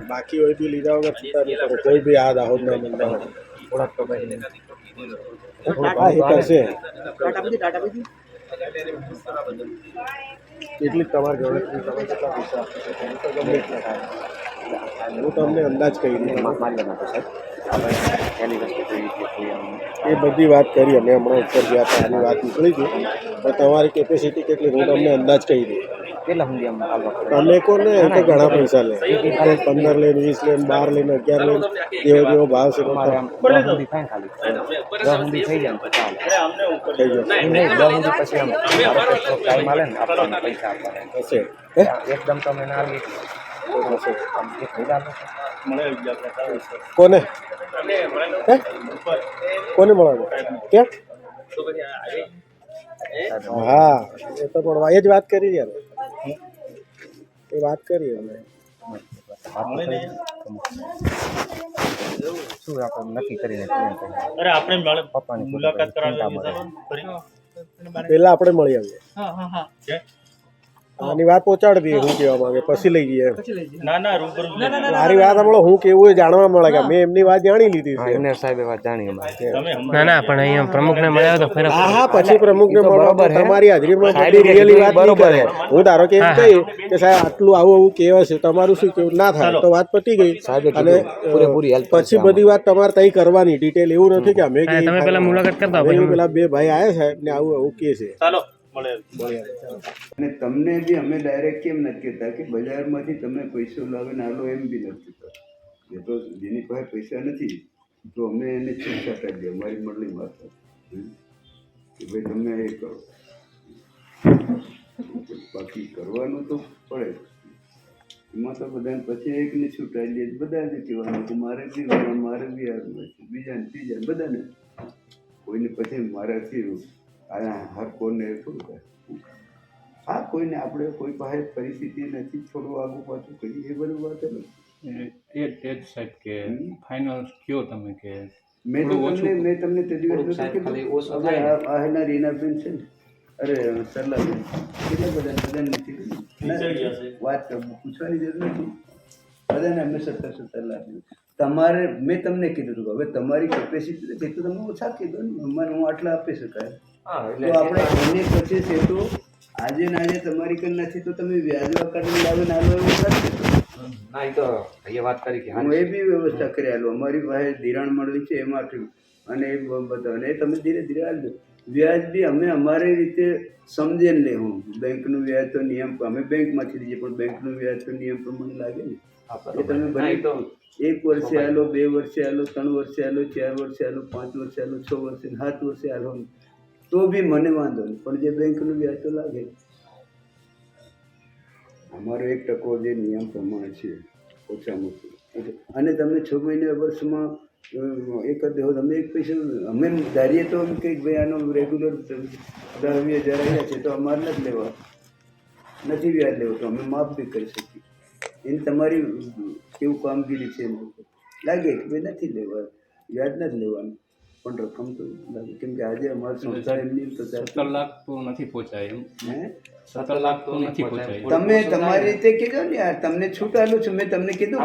બાકી હોય બી લીધા વગર છૂટા નહીં કરો કોઈ બી આ દાહોદના મંદિર થોડાક તો ભાઈ કરશે કેટલી તમારી ગણતરી તમે કેટલા પૈસા આપશો તો ગમે એટલા થાય હું તમને અંદાજ કહી દઉં એ બધી વાત કરી અમે હમણાં ઉપર ગયા હતા આની વાત નીકળી ગઈ તો તમારી કેપેસિટી કેટલી હું તમને અંદાજ કહી દઉં તમે કોને એ તો ઘણા પૈસા લે 15 લે 20 લે 12 લે 11 લે જેવો જેવો ભાવ છે એકદમ તમે ના કોને કોને મળવાનું ક્યાં હા એ તો પણ એ જ વાત કરી યાર એ વાત કરી અમે શું આપણે નક્કી કરીને આપણે મુલાકાત કરાવી પેલા આપણે મળી આવીએ આની વાત પહોંચાડી દઈએ હું કહેવા માંગે પછી લઈ જઈએ મારી વાત હમણાં હું કેવું એ જાણવા મળે કે મેં એમની વાત જાણી લીધી છે સાહેબ વાત જાણી ના પણ અહીંયા પ્રમુખને મળ્યા તો ફેર હા પછી પ્રમુખને મળવા તમારી હાજરીમાં બધી રિયલી વાત બરોબર છે હું ધારો કે એમ કહી કે સાહેબ આટલું આવું કહેવાય છે તમારું શું કેવું ના થાય તો વાત પતી ગઈ અને પછી બધી વાત તમારે તઈ કરવાની ડિટેલ એવું નથી કે અમે તમે પેલા મુલાકાત કરતા પેલા બે ભાઈ આવ્યા સાહેબ ને આવું કે છે અને તમને બી અમે ડાયરેક્ટ કેમ નથી કહેતા કે બજારમાંથી તમે પૈસો લાવીને આલો એમ બી નથી કહેતા એ તો જેની પાસે પૈસા નથી તો અમે એને છૂટછાટ આપીએ અમારી મંડળી મારફત કે ભાઈ તમે એ કરો બાકી કરવાનું તો પડે એમાં તો બધાને પછી એકને છૂટાઈ દે બધાને કહેવાનું કે મારે બી બીજાને ત્રીજાને બધાને કોઈને પછી મારાથી હર કોઈને થોડું થાય હા કોઈને આપણે કોઈ પાસે પરિસ્થિતિ નથી થોડું આગું પાછું કરીએ એ બધું વાત નથી એ જ સાહેબ કે ફાઇનલ કયો તમે કે મેં તમને તે દિવસ રીનાબેન છે ને અરે સરલાબેન કેટલા બધાને નથી વાત પૂછવાની જરૂર નથી બધાને અમે 17 લાખ તમારે મેં તમને કીધું હતું હવે તમારી કેપેસિટી નથી તો તમે ઓછા કીધું ને મને હું આટલા આપી શકાય તો આપણે એને પછી છે તો આજે ને આજે તમારી કઈ નથી તો તમે વ્યાજવા કાઢી લાવે ના લો એવું નથી ના એ તો એ વાત કરી કે હું એ બી વ્યવસ્થા કરી આલું અમારી પાસે ધિરાણ મળવી છે એમાં અને એ બધા અને તમે ધીરે ધીરે હાલજો વ્યાજ બી અમે અમારી રીતે સમજીને લેવું બેંકનું વ્યાજ તો નિયમ અમે બેંકમાંથી લઈએ પણ બેંકનું વ્યાજ તો નિયમ પ્રમાણે લાગે ને એ તમે ભલે 1 વર્ષે આલો 2 વર્ષે આલો 3 વર્ષે આલો 4 વર્ષે આલો 5 વર્ષે આલો 6 વર્ષે 7 વર્ષે આલો તો બી મને વાંધો નહીં પણ જે બેંકનું વ્યાજ તો લાગે અમારો 1% જે નિયમ પ્રમાણે છે ઓછામાં ઓછું અને તમે 6 મહિને વર્ષમાં એક જ દેવો તમે 1 પૈસા અમે ધારીએ તો એમ કંઈક ભાઈ આનો રેગ્યુલર 10-20 હજાર આવ્યા છે તો અમારે નથી લેવા નથી વ્યાજ લેવો તો અમે માફ બી કરી શકીએ એની તમારી કેવું કામગીરી છે લાગે કે ભાઈ નથી લેવા વ્યાજ નથી લેવાનું પણ રકમ તો લાગે કેમ કે આજે અમારી સંસ્થા એમની તો 17 લાખ તો નથી પહોંચાય એમ 17 લાખ તો નથી પહોંચાય તમે તમારી રીતે કીધો ને યાર તમને છૂટાલું છે મેં તમને કીધું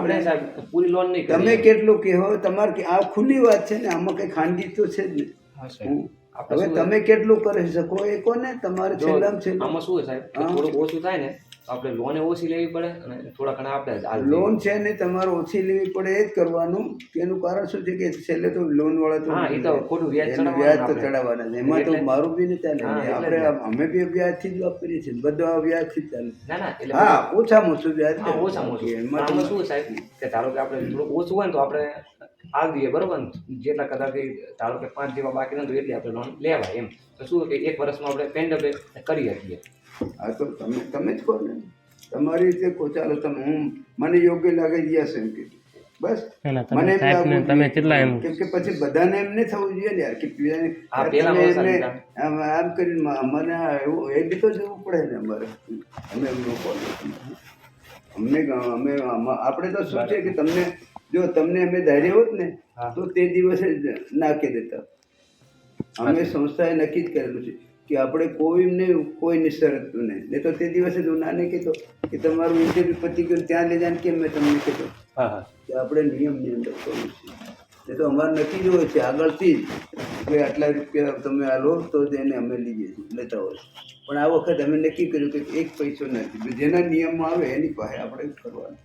પૂરી લોન નહીં તમે કેટલું કહો તમારે આ ખુલ્લી વાત છે ને આમાં કઈ ખાનગી તો છે જ નહીં હવે તમે કેટલું કરી શકો એ કોને તમારે છેલ્લામાં છે આમાં શું સાહેબ થોડું ઓછું થાય ને આપણે લોન ઓછી લેવી પડે અને થોડા ઘણા આપણે લોન છે ને તમારે ઓછી લેવી પડે એ જ કરવાનું એનું કારણ શું છે કે છેલ્લે તો લોન વાળા તો ખોટું વ્યાજ તો ચડાવવાના છે એમાં તો મારું બી નહીં ચાલે આપણે અમે બી વ્યાજથી જ વાપરીએ છીએ બધા વ્યાજથી જ ચાલે હા ઓછામાં ઓછું વ્યાજ ઓછામાં ઓછું એમાં શું સાહેબ કે ધારો કે આપણે થોડું ઓછું હોય ને તો આપણે આ દઈએ બરોબર ને જેટલા કદાચ ધારો કે 5 જેવા બાકી નથી એટલી આપણે લોન લેવાય એમ તો શું કે 1 વર્ષમાં આપણે પેન્ડઅપ કરી શકીએ હા તો તમે જ કહો ને તમારી રીતે કહો ચાલો તમે હું મને યોગ્ય લાગે યસ એમ કીધું બસ મને એમ લાગુ કેમ કે પછી બધાને એમ નહીં થવું જોઈએ ને યાર કે આમ કરીને મને એવું એ બી તો જવું પડે ને અમારે અમે એમનો કોલ અમને આપણે તો શું છે કે તમને જો તમને અમે ધૈર્ય હોત ને તો તે દિવસે નાખી દેતા અમે સંસ્થાએ નક્કી જ કરેલું છે કે આપણે કોઈને શરત નહીં તો તે દિવસે તું નાને કીધો કે તમારું ઇન્ટરવ્યુ પતી ગયું ત્યાં લઈ જાય કેમ મેં તમને કીધું હા હા કે આપણે નિયમની અંદર કરવું છે એ તો અમારે નક્કી જ હોય છે આગળથી જ કે આટલા રૂપિયા તમે આ લો તો તેને અમે લઈએ છીએ લેતા હોય પણ આ વખતે અમે નક્કી કર્યું કે એક પૈસો નથી જેના નિયમમાં આવે એની પાસે આપણે કરવાનું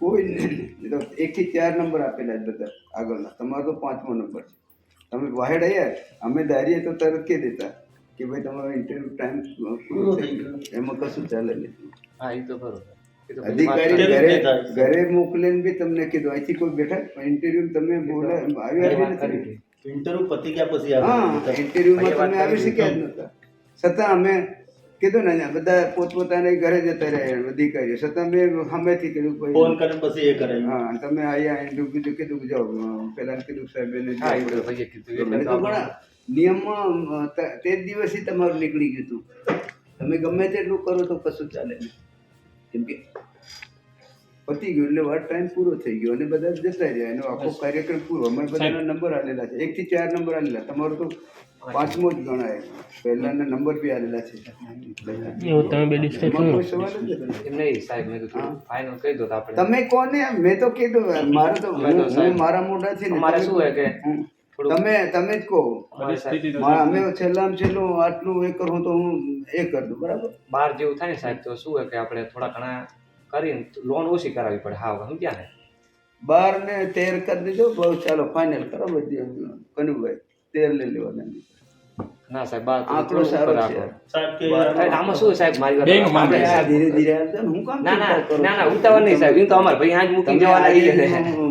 કોઈ નહીં તો 1 થી 4 નંબર આપેલા જ બધા આગળના તમારો તો 5મો નંબર છે તમે વાહેડ આવ્યા અમે ધારીએ તો તરત કહી દેતા કે ભાઈ તમારો ઇન્ટરવ્યુ ટાઈમ પૂરો થઈ ગયો એમાં કશું ચાલે નહીં હા એ તો બરોબર એ તો અધિકારી ઘરે મોકલીને બી તમને કીધું અહીંથી કોઈ બેઠા ઇન્ટરવ્યુ તમે આવ્યા નથી ઇન્ટરવ્યુ પતી ગયા પછી હા ઇન્ટરવ્યુમાં તમે આવી શક્યા જ નહોતા છતાં અમે કીધું ને બધા પોતપોતાના ઘરે જતા રહ્યા અધિકારીઓ છતાં મેં સામેથી કીધું ફોન કરીને પછી એ કરે હા તમે અહીંયા ઇન્ટરવ્યુ કીધું કે જાઓ પેલા કીધું સાહેબ હા એ તો ભાઈએ કીધું એટલે તો આપણે નિયમમાં તે જ દિવસે તમારું નીકળી ગયું હતું તમે ગમે તેટલું કરો તો કશું ચાલે નહીં કેમ કે પતી ગયું એટલે વાર ટાઈમ પૂરો થઈ ગયો અને બધા જતા રહ્યા એનો આખો કાર્યક્રમ પૂરો અમે બધાના નંબર આલેલા છે 1 થી 4 નંબર આલેલા તમારું તો 5મો જ ગણાય પહેલાના નંબર બી આલેલા છે એવું તમે બે ડિસ્કસ એમાં કોઈ સવાલ જ નથી એમ નહીં સાહેબ મેં કીધું ફાઇનલ કહી દો તો આપણે તમે કોને મેં તો કીધું મારે તો હું મારા મોઢાથી ને અમારે શું હોય કે તમે જ કહો પરિસ્થિતિ તો અમે છેલ્લામાં છેલ્લું આટલું એ કરું તો હું એ કરી દઉં બરાબર 12 જેવું થાય ને સાહેબ તો શું હોય કે આપણે થોડા ઘણા કરીને લોન ઓછી કરાવવી પડે હા સમજ્યા ને 12 ને 13 કરી દેજો બહુ ચાલો ફાઇનલ કરો બધી કનુભાઈ 13 લઈ લેવાના ના સાહેબ 12 આંકડો સારો છે સાહેબ કે આમાં શું સાહેબ મારી વાત બેંક માંગે આપણે છે. ધીરે ધીરે આવજો ને હું કામ ના ના ચિંતા કરું ના ના ઉતાવળ નહીં સાહેબ એમ તો અમારે ભાઈ આજ મૂકી તમે જવાના આવી છે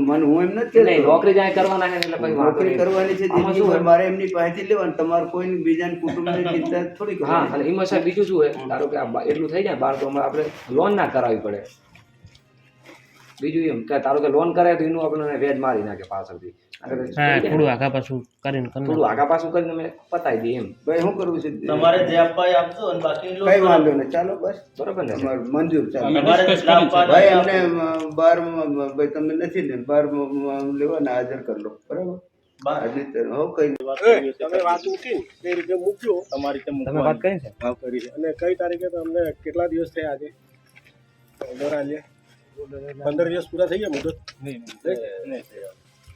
મને હું એમ નથી નહીં કહેતો નોકરી જાય કરવાના છે એટલે પછી વાંધો નોકરી નહીં. કરવાની છે આમાં શું જિંદગીભર હોય? મારે એમની પાસેથી લેવાનું તમારે કોઈ બીજાને કુટુંબની ચિંતા થોડી હા કરવાની અને એમાં સાહેબ બીજું શું હોય ધારો કે આ એટલું થઈ જાય 12 તો અમારે આપણે લોન ના કરાવવી પડે બીજું એમ કે તારો કે લોન કરાય તો એનું આપણને વ્યાજ મારી નાખે પાછળથી હા થોડું આગા પાછું કરીને થોડું આગા પાછું કરીને અમે પતાવી દઈએ એમ ભાઈ શું કરવું છે તમારે જે આપવા એ આપજો અને બાકી કઈ વાંધો નહીં ચાલો બસ બરોબર ને તમારું મંજૂર ચાલો અમે તમારે discuss લાભ કર્યું છે. ભાઈ અમને 12 ભાઈ તમે નથી ને 12 લેવાના હાજર કરી લો બરાબર હાજર હો કઈ નહીં. તમે વાત મૂકી ને એ રીતે મૂક્યો તમારી રીતે તમે વાત કરી છે ભાવ કરી છે અને કઈ તારીખે તમને કેટલા દિવસ થયા આજે ઓર્ડર આલ્યા 15 દિવસ પૂરા થઈ ગયા મુદત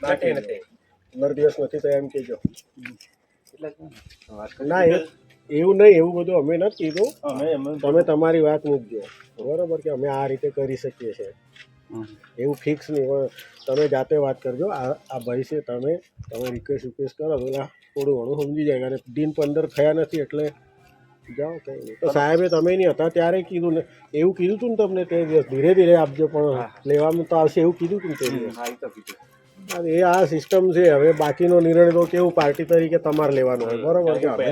ના કે નથી 15 દિવસ નથી થયા એમ કહેજો ના એવું નહીં એવું બધું અમે નથી કીધું તમે તમારી વાત મૂકજો બરાબર કે અમે આ રીતે કરી શકીએ છીએ એવું ફિક્સ નહીં પણ તમે જાતે વાત કરજો આ ભાઈ છે તમે રિક્વેસ્ટ કરો તો થોડું ઘણું સમજી જાય અને દિન 15 થયા નથી એટલે જાઓ કંઈ નહીં તો સાહેબે તમે નહીં હતા ત્યારે કીધું ને એવું કીધું હતું ને તમને તે દિવસ ધીરે ધીરે આપજો પણ લેવામાં તો આવશે એવું કીધું હતું ને તે દિવસ હા એ તો કીધું એ આ સિસ્ટમ છે હવે બાકીનો નિર્ણય તો કેવું પાર્ટી તરીકે તમારે લેવાનો હોય બરોબર કે અમે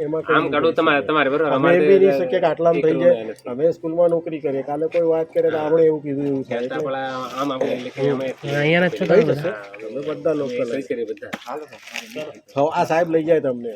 એમાં આમ કાઢું તમારે બરોબર અમે એમ બી નહીં શકીએ કે આટલામાં થઈ જાય અમે સ્કૂલમાં નોકરી કરીએ કાલે કોઈ વાત કરે તો આપણે એવું કીધું એવું થાય એટલે આમ આપણે લખી અમે અહીંયાના જ છો થઈ તમે જશે અમે બધા લોકો સહી કરીએ બધા આ સાહેબ લઈ જાય તમને